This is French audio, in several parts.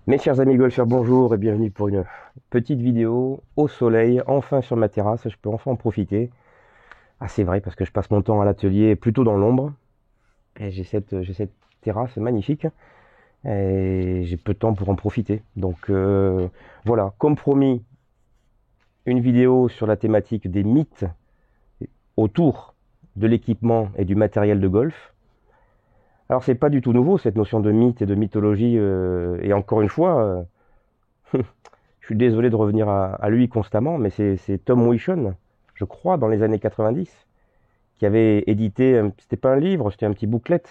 Mes chers amis golfeurs, bonjour et bienvenue pour une petite vidéo au soleil, enfin sur ma terrasse, je peux enfin en profiter. Ah c'est vrai parce que je passe mon temps à l'atelier plutôt dans l'ombre, et j'ai cette terrasse magnifique, et j'ai peu de temps pour en profiter. Donc voilà, comme promis, une vidéo sur la thématique des mythes autour de l'équipement et du matériel de golf. Alors c'est pas du tout nouveau cette notion de mythe et de mythologie, et encore une fois, je suis désolé de revenir à lui constamment, mais c'est Tom Wichon, je crois, dans les années 90, qui avait édité, c'était pas un livre, c'était un petit booklet,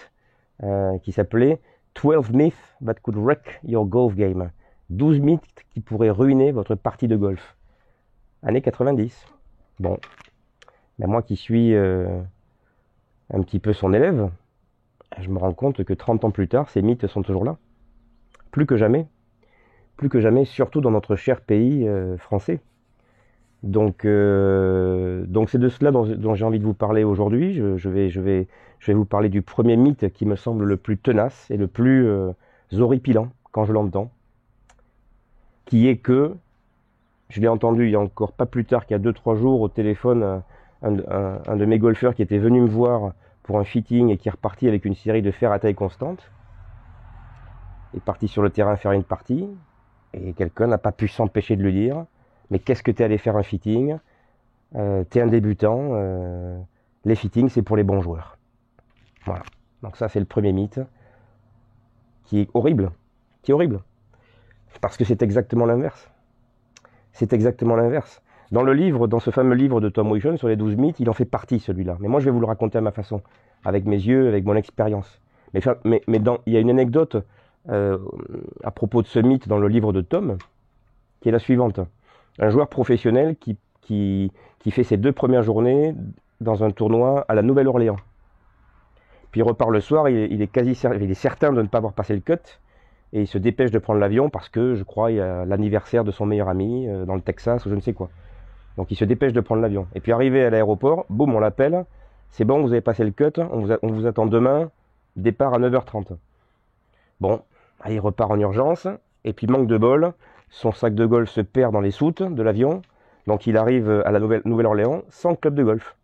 qui s'appelait 12 Myths That Could Wreck Your Golf Game. 12 mythes qui pourraient ruiner votre partie de golf. Années 90. Bon, ben moi qui suis un petit peu son élève, je me rends compte que 30 ans plus tard, ces mythes sont toujours là. Plus que jamais, surtout dans notre cher pays français. Donc c'est de cela dont j'ai envie de vous parler aujourd'hui. Je vais vous parler du premier mythe qui me semble le plus tenace et le plus horripilant quand je l'entends, qui est que, je l'ai entendu il y a encore pas plus tard qu'il y a 2-3 jours au téléphone, un de mes golfeurs qui était venu me voir pour un fitting et qui est reparti avec une série de fers à taille constante. Il est parti sur le terrain faire une partie, et quelqu'un n'a pas pu s'empêcher de lui dire « Mais qu'est-ce que tu es allé faire un fitting? Tu es un débutant, les fittings c'est pour les bons joueurs. » Voilà, donc ça c'est le premier mythe, qui est horrible, parce que c'est exactement l'inverse. C'est exactement l'inverse. Dans le livre, dans ce fameux livre de Tom Wichon sur les 12 mythes, il en fait partie celui-là. Mais moi je vais vous le raconter à ma façon, avec mes yeux, avec mon expérience. Mais il y a une anecdote à propos de ce mythe dans le livre de Tom, qui est la suivante. Un joueur professionnel qui fait ses 2 premières journées dans un tournoi à la Nouvelle-Orléans. Puis il repart le soir, il est certain de ne pas avoir passé le cut, et il se dépêche de prendre l'avion parce que, je crois, il y a l'anniversaire de son meilleur ami dans le Texas ou je ne sais quoi. Donc il se dépêche de prendre l'avion. Et puis arrivé à l'aéroport, boum, on l'appelle. C'est bon, vous avez passé le cut, on vous attend demain, départ à 9h30. Bon, il repart en urgence, et puis manque de bol, son sac de golf se perd dans les soutes de l'avion, donc il arrive à la Nouvelle-Orléans sans club de golf.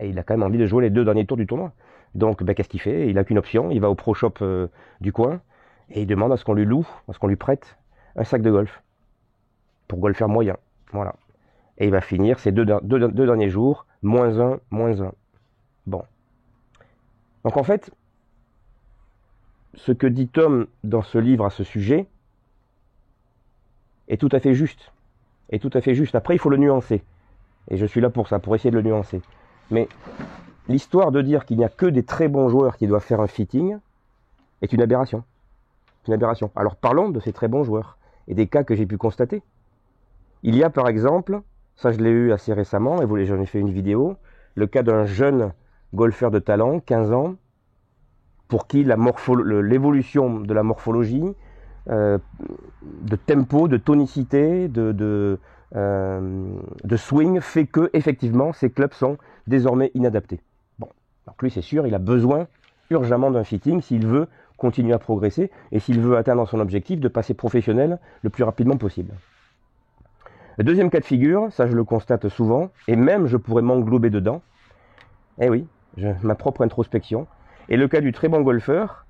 Et il a quand même envie de jouer les 2 derniers tours du tournoi. Donc qu'est-ce qu'il fait? Il n'a qu'une option, il va au pro shop du coin, et il demande à ce qu'on lui loue, à ce qu'on lui prête un sac de golf, pour golfer moyen. Voilà. Et il va finir ces deux derniers jours, -1. Bon. Donc en fait, ce que dit Tom dans ce livre à ce sujet est tout à fait juste. Après, il faut le nuancer. Et je suis là pour ça, pour essayer de le nuancer. Mais l'histoire de dire qu'il n'y a que des très bons joueurs qui doivent faire un fitting est une aberration. Alors parlons de ces très bons joueurs et des cas que j'ai pu constater. Il y a par exemple, ça je l'ai eu assez récemment, et j'en ai fait une vidéo, le cas d'un jeune golfeur de talent, 15 ans, pour qui l'évolution de la morphologie, de tempo, de tonicité, de swing, fait que effectivement ces clubs sont désormais inadaptés. Bon, donc lui c'est sûr, il a besoin urgemment d'un fitting s'il veut continuer à progresser et s'il veut atteindre son objectif de passer professionnel le plus rapidement possible. Le deuxième cas de figure, ça je le constate souvent, et même je pourrais m'englober dedans, eh oui, ma propre introspection, et le cas du très bon golfeur,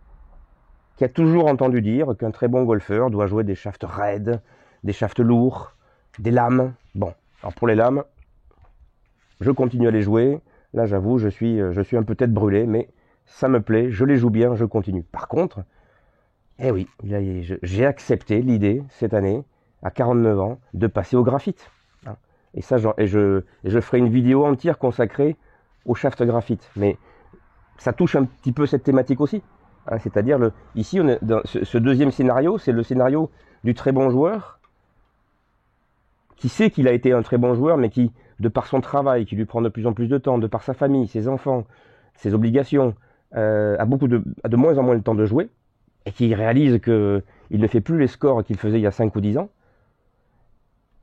qui a toujours entendu dire qu'un très bon golfeur doit jouer des shafts raides, des shafts lourds, des lames. Bon, alors pour les lames, je continue à les jouer, là j'avoue, je suis un peu tête brûlée, mais ça me plaît, je les joue bien, je continue. Par contre, eh oui, j'ai accepté l'idée, cette année, à 49 ans, de passer au graphite. Et ça, je ferai une vidéo entière consacrée au shaft graphite. Mais ça touche un petit peu cette thématique aussi. Hein, c'est-à-dire, ici, on est dans ce deuxième scénario, c'est le scénario du très bon joueur, qui sait qu'il a été un très bon joueur, mais qui, de par son travail, qui lui prend de plus en plus de temps, de par sa famille, ses enfants, ses obligations, a de moins en moins le temps de jouer, et qui réalise qu'il ne fait plus les scores qu'il faisait il y a 5 ou 10 ans,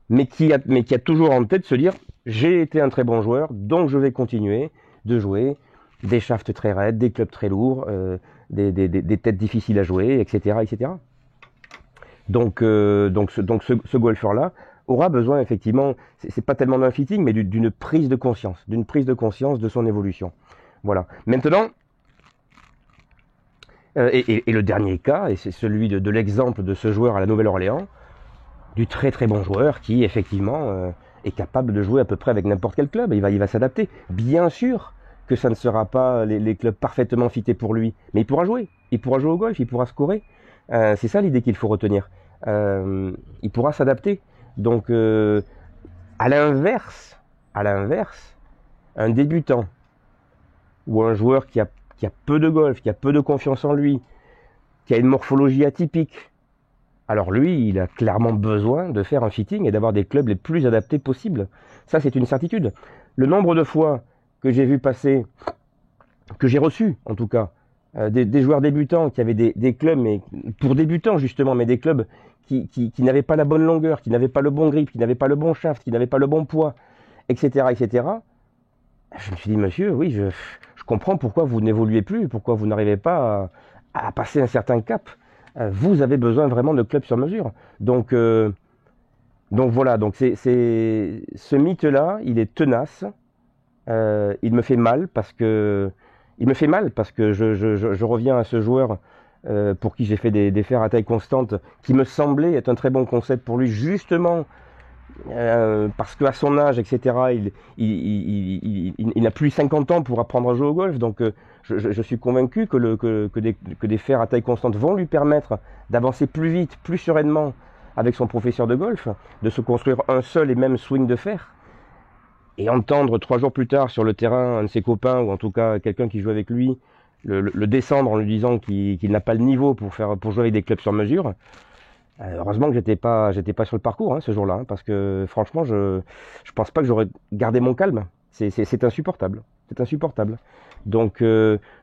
mais qui a toujours en tête de se dire, j'ai été un très bon joueur, donc je vais continuer de jouer des shafts très raides, des clubs très lourds, des têtes difficiles à jouer, etc. etc. Donc ce golfeur-là aura besoin effectivement, c'est pas tellement d'un fitting, mais d'une prise de conscience de son évolution. Voilà. Maintenant, et le dernier cas, et c'est celui de l'exemple de ce joueur à la Nouvelle-Orléans, du très très bon joueur qui effectivement est capable de jouer à peu près avec n'importe quel club, il va s'adapter. Bien sûr que ça ne sera pas les clubs parfaitement fités pour lui, mais il pourra jouer au golf, il pourra scorer. C'est ça l'idée qu'il faut retenir. Il pourra s'adapter. Donc à l'inverse, un débutant ou un joueur qui a peu de golf, qui a peu de confiance en lui, qui a une morphologie atypique, alors lui, il a clairement besoin de faire un fitting et d'avoir des clubs les plus adaptés possibles. Ça, c'est une certitude. Le nombre de fois que j'ai vu passer, que j'ai reçu en tout cas, des joueurs débutants qui avaient des clubs, mais pour débutants justement, mais des clubs qui n'avaient pas la bonne longueur, qui n'avaient pas le bon grip, qui n'avaient pas le bon shaft, qui n'avaient pas le bon poids, etc., etc. Je me suis dit, monsieur, oui, je comprends pourquoi vous n'évoluez plus, pourquoi vous n'arrivez pas à passer un certain cap. Vous avez besoin vraiment de clubs sur mesure. Donc voilà, donc ce mythe-là, il est tenace. Il me fait mal parce que je reviens à ce joueur pour qui j'ai fait des fers à taille constante, qui me semblait être un très bon concept pour lui, justement parce qu'à son âge, etc., il n'a plus 50 ans pour apprendre à jouer au golf. Donc je suis convaincu que des fers à taille constante vont lui permettre d'avancer plus vite, plus sereinement avec son professeur de golf, de se construire un seul et même swing de fer. Et entendre 3 jours plus tard sur le terrain un de ses copains, ou en tout cas quelqu'un qui joue avec lui, le descendre en lui disant qu'il n'a pas le niveau pour jouer avec des clubs sur mesure. Heureusement que j'étais pas sur le parcours ce jour-là, hein, parce que franchement, je pense pas que j'aurais gardé mon calme. C'est insupportable. C'est insupportable. Donc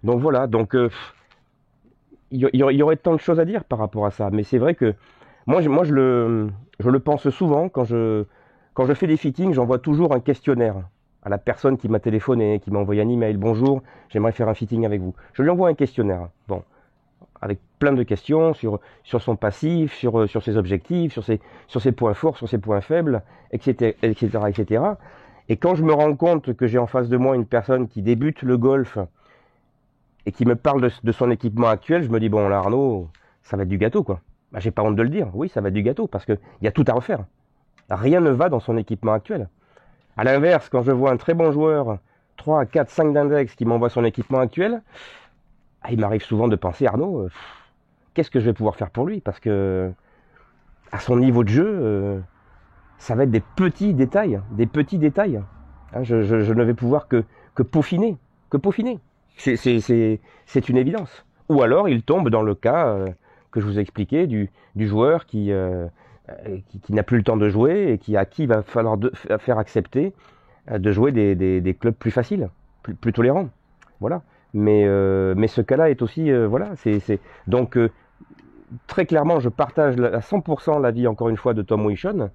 voilà. Donc il y aurait tant de choses à dire par rapport à ça. Mais c'est vrai que moi je le pense souvent quand je fais des fittings, j'envoie toujours un questionnaire à la personne qui m'a téléphoné, qui m'a envoyé un email. Bonjour, j'aimerais faire un fitting avec vous. Je lui envoie un questionnaire. Bon, avec plein de questions sur son passif, sur ses objectifs, sur ses points forts, sur ses points faibles, etc., etc., etc. Et quand je me rends compte que j'ai en face de moi une personne qui débute le golf et qui me parle de son équipement actuel, je me dis, bon là Arnaud, ça va être du gâteau quoi. Bah, j'ai pas honte de le dire, oui ça va être du gâteau, parce qu'il y a tout à refaire. Rien ne va dans son équipement actuel. A l'inverse, quand je vois un très bon joueur, 3, 4, 5 d'index qui m'envoie son équipement actuel, il m'arrive souvent de penser, Arnaud, qu'est-ce que je vais pouvoir faire pour lui? Parce que à son niveau de jeu, ça va être des petits détails. Hein, je ne vais pouvoir que peaufiner. C'est une évidence. Ou alors il tombe dans le cas que je vous ai expliqué du joueur qui n'a plus le temps de jouer et à qui il va falloir faire accepter de jouer des clubs plus faciles, plus tolérants. Voilà. Mais ce cas-là est aussi voilà. Donc très clairement, je partage à 100% l'avis encore une fois de Tom Wichon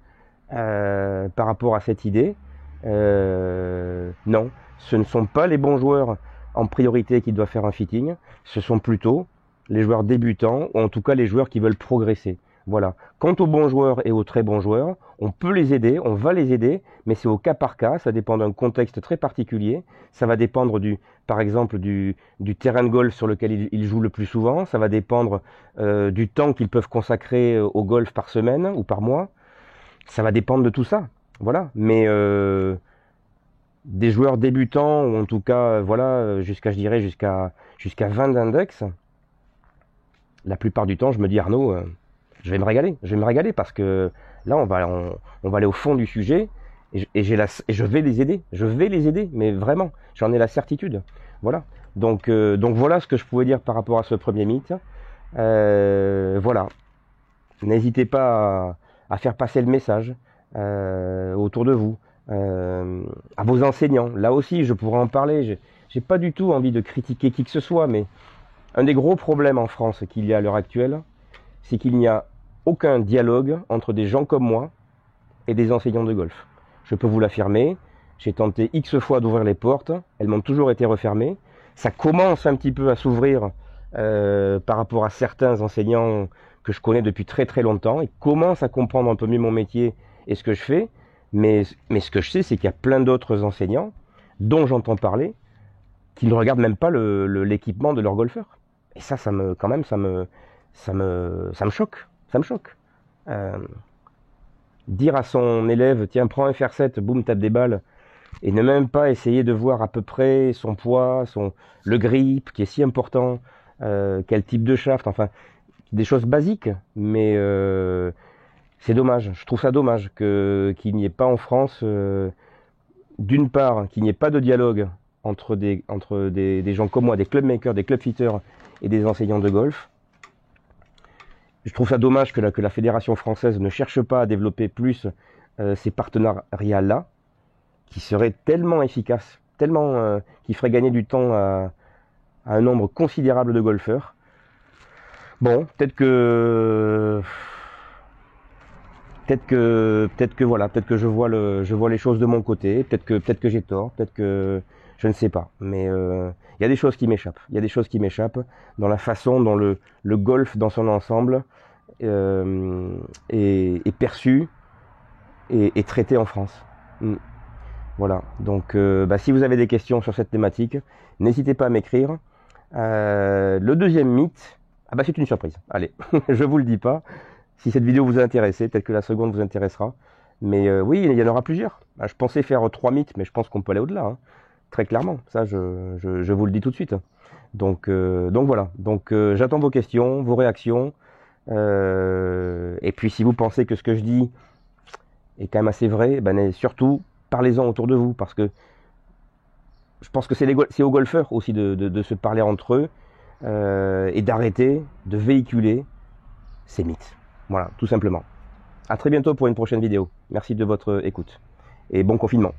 par rapport à cette idée. Non, ce ne sont pas les bons joueurs en priorité qui doivent faire un fitting. Ce sont plutôt les joueurs débutants, ou en tout cas les joueurs qui veulent progresser. Voilà. Quant aux bons joueurs et aux très bons joueurs, on peut les aider, on va les aider, mais c'est au cas par cas, ça dépend d'un contexte très particulier, ça va dépendre par exemple du terrain de golf sur lequel ils jouent le plus souvent, ça va dépendre du temps qu'ils peuvent consacrer au golf par semaine ou par mois, ça va dépendre de tout ça, voilà. Mais des joueurs débutants, ou en tout cas, voilà, jusqu'à 20 d'index, la plupart du temps, je me dis Arnaud, je vais me régaler parce que là on va aller au fond du sujet et je vais les aider, mais vraiment, j'en ai la certitude. Voilà. Donc voilà ce que je pouvais dire par rapport à ce premier mythe. Voilà. N'hésitez pas à faire passer le message autour de vous, à vos enseignants. Là aussi, je pourrais en parler. J'ai pas du tout envie de critiquer qui que ce soit, mais un des gros problèmes en France qu'il y a à l'heure actuelle, c'est qu'il n'y a aucun dialogue entre des gens comme moi et des enseignants de golf. Je peux vous l'affirmer, j'ai tenté X fois d'ouvrir les portes, elles m'ont toujours été refermées. Ça commence un petit peu à s'ouvrir par rapport à certains enseignants que je connais depuis très très longtemps. Ils commencent à comprendre un peu mieux mon métier et ce que je fais. Mais ce que je sais, c'est qu'il y a plein d'autres enseignants dont j'entends parler qui ne regardent même pas l'équipement de leur golfeur. Et ça me, quand même, ça me choque. Ça me choque. Dire à son élève, tiens, prends un fer7, boum, tape des balles, et ne même pas essayer de voir à peu près son poids, le grip, qui est si important, quel type de shaft, enfin, des choses basiques, mais c'est dommage. Je trouve ça dommage qu'il n'y ait pas en France, d'une part, qu'il n'y ait pas de dialogue entre des gens comme moi, des clubmakers, des clubfitters et des enseignants de golf. Je trouve ça dommage que la Fédération française ne cherche pas à développer plus ces partenariats-là, qui seraient tellement efficaces, tellement qui feraient gagner du temps à un nombre considérable de golfeurs. Bon, peut-être que voilà, peut-être que je vois les choses de mon côté, peut-être que j'ai tort, peut-être que je ne sais pas, mais il y a des choses qui m'échappent. Il y a des choses qui m'échappent dans la façon dont le golf dans son ensemble est perçu et traité en France. Voilà, donc si vous avez des questions sur cette thématique, n'hésitez pas à m'écrire. Le deuxième mythe, c'est une surprise. Allez, je vous le dis pas. Si cette vidéo vous a intéressé, peut-être que la seconde vous intéressera. Mais oui, il y en aura plusieurs. Je pensais faire 3 mythes, mais je pense qu'on peut aller au-delà. Hein. Très clairement, ça je vous le dis tout de suite. Donc voilà, j'attends vos questions, vos réactions. Et puis si vous pensez que ce que je dis est quand même assez vrai, surtout parlez-en autour de vous. Parce que je pense que c'est aux golfeurs aussi de se parler entre eux et d'arrêter de véhiculer ces mythes. Voilà, tout simplement. À très bientôt pour une prochaine vidéo. Merci de votre écoute. Et bon confinement.